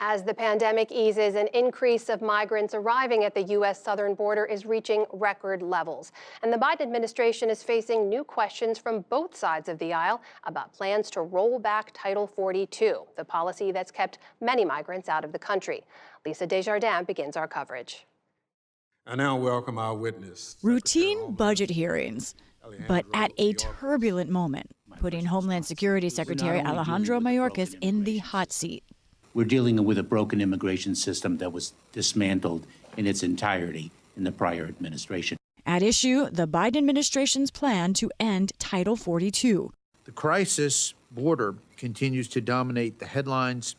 As the pandemic eases, an increase of migrants arriving at the U.S. southern border is reaching record levels. And the Biden administration is facing new questions from both sides of the aisle about plans to roll back Title 42, the policy that's kept many migrants out of the country. Lisa Desjardins begins our coverage. I now welcome our witness. Routine budget hearings, but at a turbulent moment, putting Homeland Security Secretary Alejandro Mayorkas in the hot seat. We're dealing with a broken immigration system that was dismantled in its entirety in the prior administration. At issue, the Biden administration's plan to end Title 42. The crisis border continues to dominate the headlines,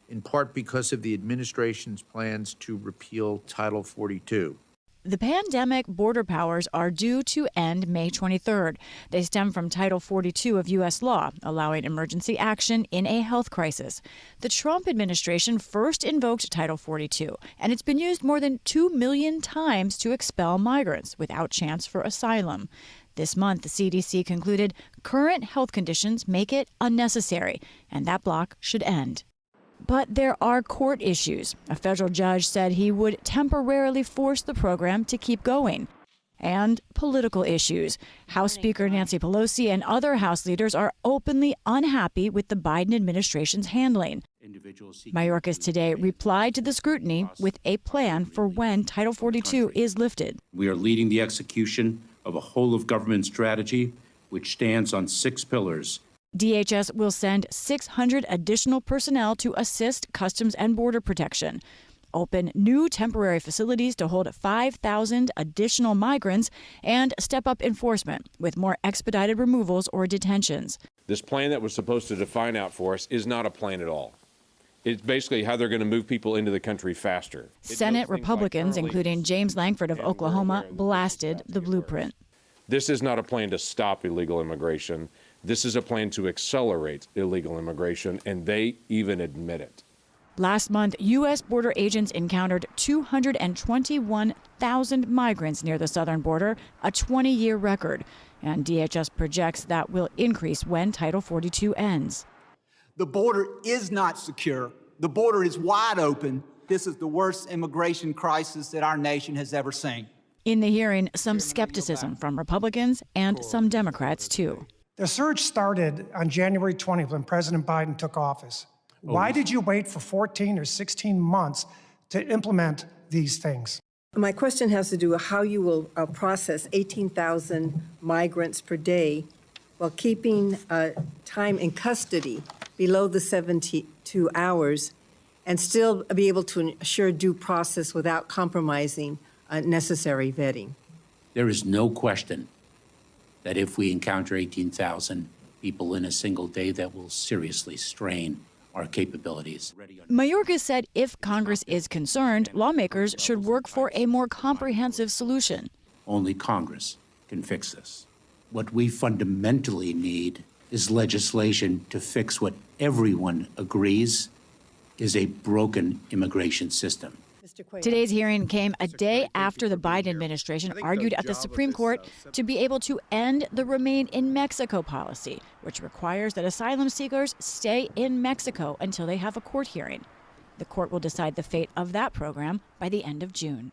in part because of the administration's plans to repeal Title 42. The pandemic border powers are due to end May 23rd. They stem from Title 42 of U.S. law, allowing emergency action in a health crisis. The Trump administration first invoked Title 42, and it's been used more than 2 million times to expel migrants without chance for asylum. This month, the CDC concluded current health conditions make it unnecessary, and that block should end. But there are court issues. A federal judge said he would temporarily force the program to keep going. And political issues. House Speaker Nancy Pelosi and other House leaders are openly unhappy with the Biden administration's handling. Mayorkas today replied to the scrutiny with a plan for when Title 42 is lifted. We are leading the execution of a whole-of-government strategy which stands on 6 pillars. DHS will send 600 additional personnel to assist Customs and Border Protection, open new temporary facilities to hold 5,000 additional migrants, and step up enforcement with more expedited removals or detentions. This plan that was supposed to define out for us is not a plan at all. It's basically how they're going to move people into the country faster. Senate Republicans, including James Lankford of Oklahoma, blasted the blueprint. This is not a plan to stop illegal immigration. This is a plan to accelerate illegal immigration, and they even admit it. Last month, U.S. border agents encountered 221,000 migrants near the southern border, a 20-year record. And DHS projects that will increase when Title 42 ends. The border is not secure. The border is wide open. This is the worst immigration crisis that our nation has ever seen. In the hearing, some skepticism from Republicans and some Democrats, too. The surge started on January 20th when President Biden took office. Why did you wait for 14 or 16 months to implement these things? My question has to do with how you will process 18,000 migrants per day while keeping time in custody below the 72 hours and still be able to ensure due process without compromising necessary vetting. There is no question that if we encounter 18,000 people in a single day, that will seriously strain our capabilities. Mayorkas said if Congress is concerned, lawmakers should work for a more comprehensive solution. Only Congress can fix this. What we fundamentally need is legislation to fix what everyone agrees is a broken immigration system. Today's hearing came a day after the Biden administration argued at the Supreme Court to be able to end the Remain in Mexico policy, which requires that asylum seekers stay in Mexico until they have a court hearing. The court will decide the fate of that program by the end of June.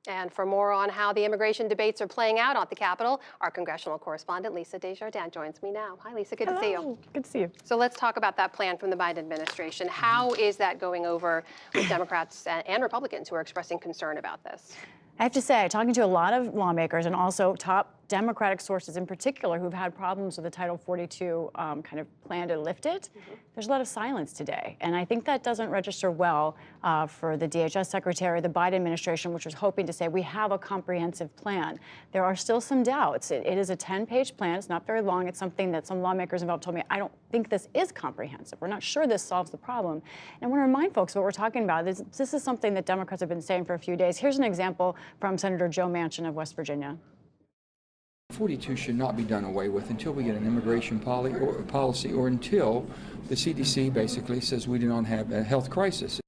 And for more on how the immigration debates are playing out at the Capitol, our congressional correspondent Lisa Desjardins joins me now. Hi, Lisa. Good to see you. Good to see you. So let's talk about that plan from the Biden administration. How is that going over with Democrats and Republicans who are expressing concern about this? I have to say, talking to a lot of lawmakers and also top Democratic sources in particular who've had problems with the Title 42 kind of plan to lift it, there's a lot of silence today. And I think that doesn't register well for the DHS secretary, the Biden administration, which was hoping to say we have a comprehensive plan. There are still some doubts. It is a 10-page plan. It's not very long. It's something that some lawmakers involved told me, I don't think this is comprehensive. We're not sure this solves the problem. And I want to remind folks what we're talking about. This is something that Democrats have been saying for a few days. Here's an example from Senator Joe Manchin of West Virginia. 42 should not be done away with until we get an immigration policy or until the CDC basically says we do not have a health crisis.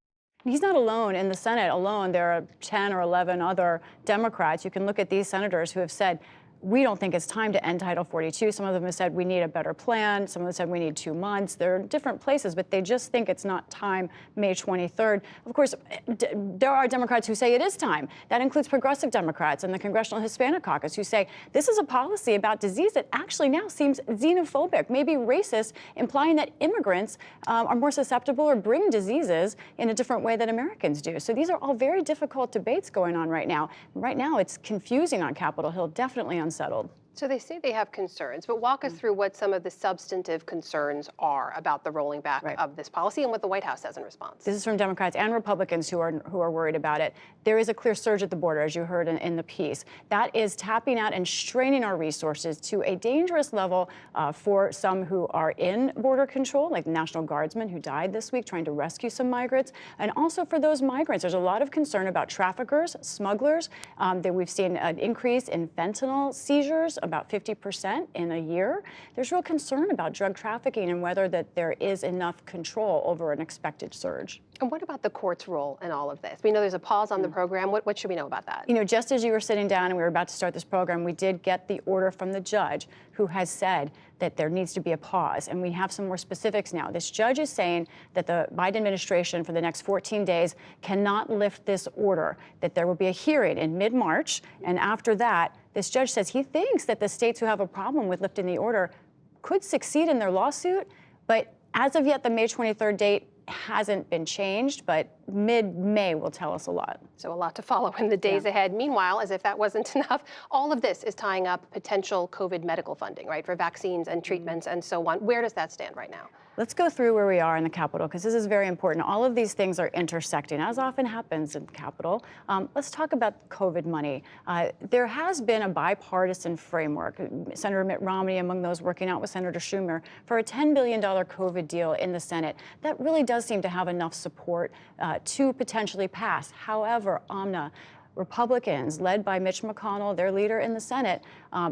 He's not alone. In the Senate alone, there are 10 or 11 other Democrats. You can look at these senators who have said, we don't think it's time to end Title 42. Some of them have said we need a better plan. Some of them said we need 2 months. They're in different places, but they just think it's not time May 23rd. Of course, there are Democrats who say it is time. That includes progressive Democrats and the Congressional Hispanic Caucus who say this is a policy about disease that actually now seems xenophobic, maybe racist, implying that immigrants are more susceptible or bring diseases in a different way than Americans do. So these are all very difficult debates going on right now. Right now, it's confusing on Capitol Hill, definitely unsettled. So they say they have concerns, but walk us through what some of the substantive concerns are about the rolling back of this policy and what the White House says in response. This is from Democrats and Republicans who are worried about it. There is a clear surge at the border, as you heard in the piece. That is tapping out and straining our resources to a dangerous level for some who are in border control, like the National Guardsman who died this week trying to rescue some migrants, and also for those migrants. There's a lot of concern about traffickers, smugglers, that we've seen an increase in fentanyl seizures, about 50% in a year. There's real concern about drug trafficking and whether that there is enough control over an expected surge. And what about the court's role in all of this? We know there's a pause on the program. What should we know about that? You know, just as you were sitting down and we were about to start this program, we did get the order from the judge who has said that there needs to be a pause. And we have some more specifics now. This judge is saying that the Biden administration for the next 14 days cannot lift this order, that there will be a hearing in mid-March. And after that, this judge says he thinks that the states who have a problem with lifting the order could succeed in their lawsuit. But as of yet, the May 23rd date hasn't been changed, but mid-May will tell us a lot. So a lot to follow in the days ahead. Meanwhile, as if that wasn't enough, all of this is tying up potential COVID medical funding, right, for vaccines and treatments and so on. Where does that stand right now? Let's go through where we are in the Capitol, because this is very important. All of these things are intersecting, as often happens in the Capitol. Let's talk about COVID money. There has been a bipartisan framework, Senator Mitt Romney among those working out with Senator Schumer, for a $10 billion COVID deal in the Senate. That really does seem to have enough support to potentially pass. However, Amna, Republicans, led by Mitch McConnell, their leader in the Senate,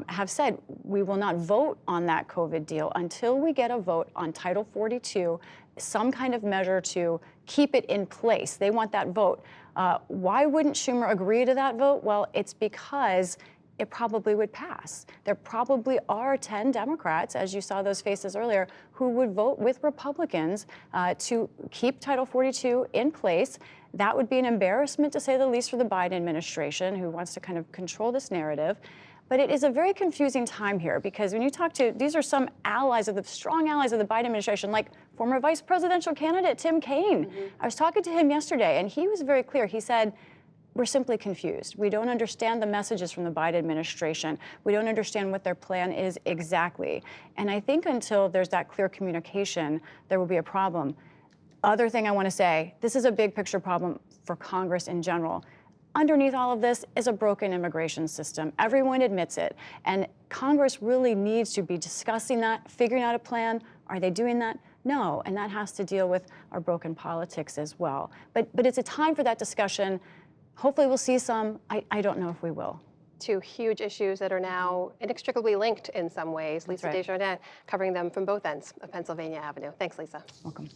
have said we will not vote on that COVID deal until we get a vote on Title 42, some kind of measure to keep it in place. They want that vote. Why wouldn't Schumer agree to that vote? Well, it's because it probably would pass. There probably are 10 Democrats, as you saw those faces earlier, who would vote with Republicans to keep Title 42 in place. That would be an embarrassment, to say the least, for the Biden administration, who wants to kind of control this narrative. But it is a very confusing time here, because when you talk to, these are some allies of the strong allies of the Biden administration, like former vice presidential candidate Tim Kaine. I was talking to him yesterday, and he was very clear. He said, we're simply confused. We don't understand the messages from the Biden administration. We don't understand what their plan is exactly. And I think until there's that clear communication, there will be a problem. Other thing I want to say, this is a big picture problem for Congress in general. Underneath all of this is a broken immigration system. Everyone admits it. And Congress really needs to be discussing that, figuring out a plan. Are they doing that? No. And that has to deal with our broken politics as well. But it's a time for that discussion. Hopefully we'll see some. I don't know if we will. Two huge issues that are now inextricably linked in some ways. Lisa Desjardins covering them from both ends of Pennsylvania Avenue. Thanks, Lisa. Welcome.